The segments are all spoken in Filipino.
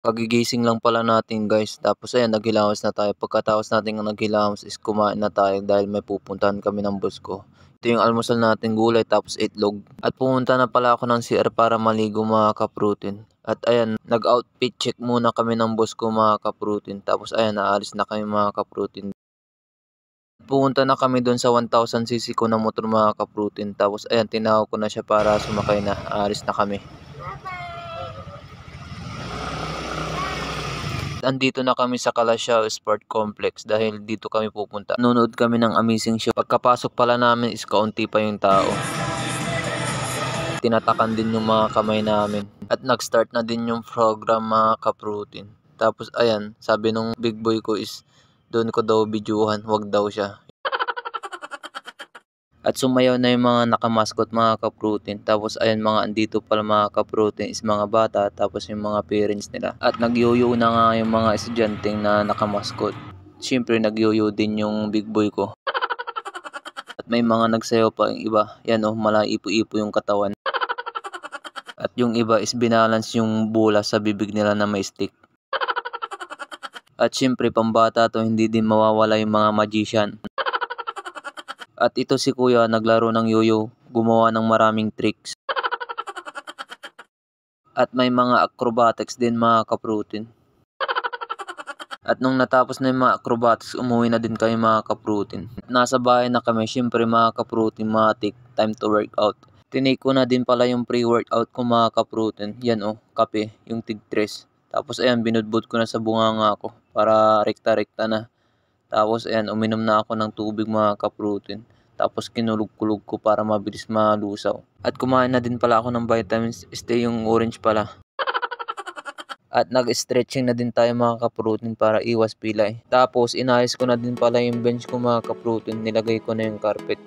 Kagigising lang pala natin guys, tapos ayan naghilamos na tayo. Pagkatapos natin naghilamos is kumain na tayo dahil may pupuntahan kami ng boss ko. Ito yung almusal natin, gulay tapos itlog. At pumunta na pala ako ng CR para maligo mga kaprutin. At ayan, nag-outfit check muna kami ng boss ko mga kaprutin. Tapos ayan, naalis na kami mga kaprutin. Pumunta na kami doon sa 1000cc ko na motor mga kaprutin. Tapos ayan, tinawag ko na siya para sumakay na, aalis na kami. Andito na kami sa Calasiao Sport Complex dahil dito kami pupunta. Nanonood kami ng Amazing Show. Pagkapasok pala namin is kaunti pa yung tao. Tinatakan din yung mga kamay namin. At nag-start na din yung program mga kaprutin. Tapos ayan, sabi nung big boy ko is doon ko daw videohan, wag daw siya. At sumayaw na yung mga nakamaskot mga kaprutin. Tapos ayan mga andito pala mga kaprutin is mga bata. Tapos yung mga parents nila. At nagyoyo na nga yung mga estudyanteng na nakamaskot. Siyempre nagyoyo din yung big boy ko. At may mga nagsayaw pa yung iba. Yan oh, malaipo-ipo yung katawan. At yung iba is binalance yung bola sa bibig nila na may stick. At siyempre pambata to, hindi din mawawala yung mga magician. At ito si kuya naglaro ng yoyo, gumawa ng maraming tricks. At may mga acrobatics din mga kaprutin. At nung natapos na yung mga acrobatics, umuwi na din kami mga kaprutin. Nasa bahay na kami, syempre mga kaprutin, matik, time to work out. Tinake ko na din pala yung pre-workout ko mga kaprutin. Yan oh, kape, yung tig-tres. Tapos ayan, binudbud ko na sa bunganga ko para rekta-rekta na. Tapos ayan, uminom na ako ng tubig mga kaprutin. Tapos kinulog-kulog ko para mabilis malusaw. At kumain na din pala ako ng vitamins, stay yung orange pala. At nag-stretching na din tayo mga kaprutin para iwas pilay. Tapos inayos ko na din pala yung bench ko mga kaprutin, nilagay ko na yung carpet.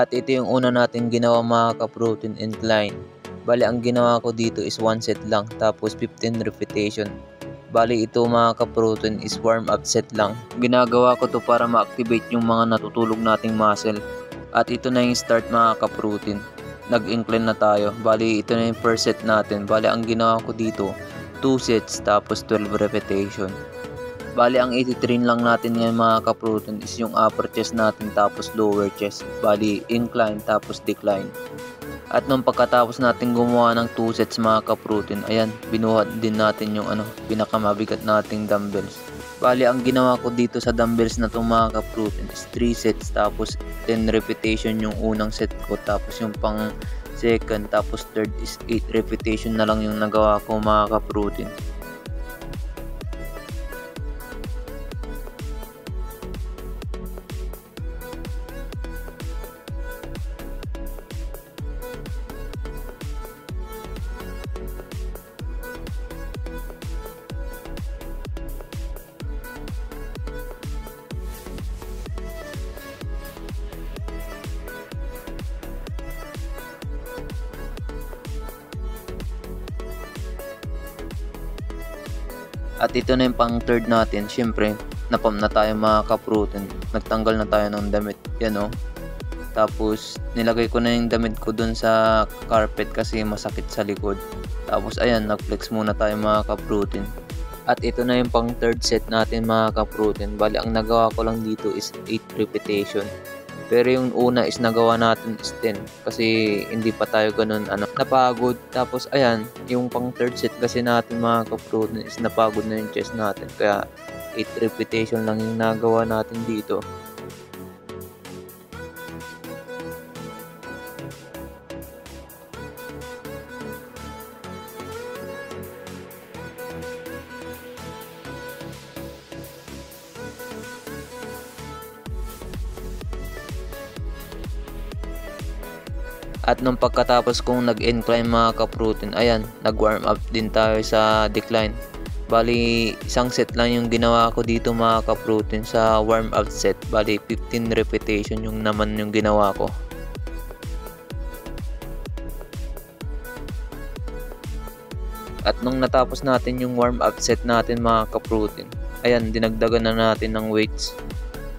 At ito yung una natin ginawa mga kaprutin, incline. Bali ang ginawa ko dito is 1 set lang, tapos 15 repetition. Bali ito mga kaprutin is warm up set lang. Ginagawa ko to para ma-activate yung mga natutulog nating muscle. At ito na yung start mga kaprutin. Nag-incline na tayo. Bali ito na yung first set natin. Bali ang ginawa ko dito 2 sets tapos 12 repetition. Bali ang ititrain lang natin ngayon mga kaprutin is yung upper chest natin tapos lower chest. Bali incline tapos decline. At nung pagkatapos natin gumawa ng 2 sets mga kaprutin, ayan, binuhat din natin yung pinakamabigat nating dumbbells. Bali, ang ginawa ko dito sa dumbbells na itong mga kaprutin is 3 sets tapos 10 repetition yung unang set ko. Tapos yung pang second tapos third is 8 repetition na lang yung nagawa ko mga kaprutin. At ito na yung pang third natin. Siyempre, napam na tayo mga kaprutin. Nagtanggal na tayo ng damit. Yan o. Tapos, nilagay ko na yung damit ko dun sa carpet kasi masakit sa likod. Tapos, ayan, nag-flex muna tayo mga kaprutin. At ito na yung pang third set natin mga kaprutin. Bali, ang nagawa ko lang dito is 8 repetition. Pero yung una is nagawa natin is 10 kasi hindi pa tayo ganun napagod. Tapos ayan, yung pang third set kasi natin mga kaprutin is napagod na yung chest natin. Kaya 8 repetition lang yung nagawa natin dito. At nung pagkatapos kong nag-incline mga kaprutin, ayan, nag-warm up din tayo sa decline. Bali, isang set lang yung ginawa ko dito mga kaprutin sa warm up set. Bali, 15 repetition yung naman yung ginawa ko. At nung natapos natin yung warm up set natin mga kaprutin, ayan, dinagdagan na natin ng weights.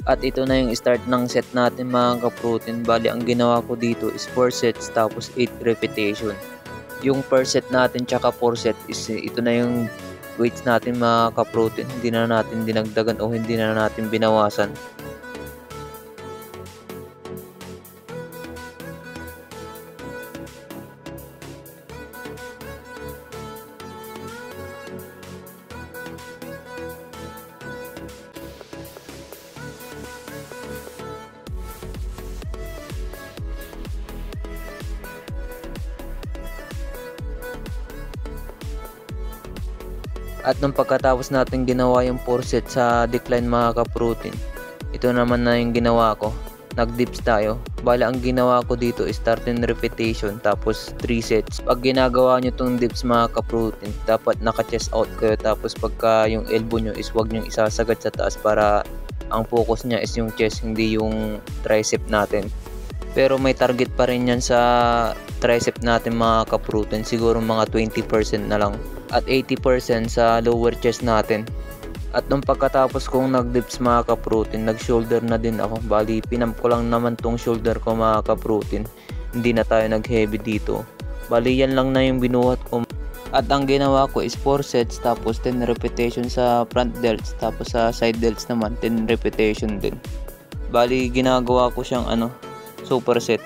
At ito na yung start ng set natin mga kaprutin. Bali ang ginawa ko dito is 4 sets tapos 8 repetition. Yung per set natin tsaka 4 set is ito na yung weights natin mga ka-protein. Hindi na natin dinagdagan o hindi na natin binawasan. At nung pagkatapos natin ginawa yung 4 set sa decline mga ka-protein, ito naman na yung ginawa ko. Nag-dips tayo. Bala ang ginawa ko dito is 13 repetition tapos 3 sets. Pag ginagawa nyo tong dips mga ka-protein, dapat naka-chest out kayo. Tapos pagka yung elbow nyo is wag nyo isasagad sa taas para ang focus nya is yung chest, hindi yung tricep natin. Pero may target pa rin yan sa tricep natin mga ka-protein, siguro mga 20% na lang at 80% sa lower chest natin. At nung pagkatapos kong nag-dips mga ka-protein, nag-shoulder na din ako. Bali pinump ko lang naman tong shoulder ko mga ka-protein, hindi na tayo nag-heavy dito. Bali yan lang na yung binuhat ko. At ang ginawa ko is 4 sets tapos 10 repetition sa front delts, tapos sa side delts naman 10 repetition din. Bali ginagawa ko siyang super set.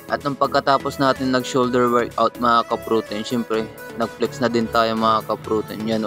At nung pagkatapos natin nag shoulder workout mga ka-protein, syempre nag-flex na din tayo mga ka-protein. Yan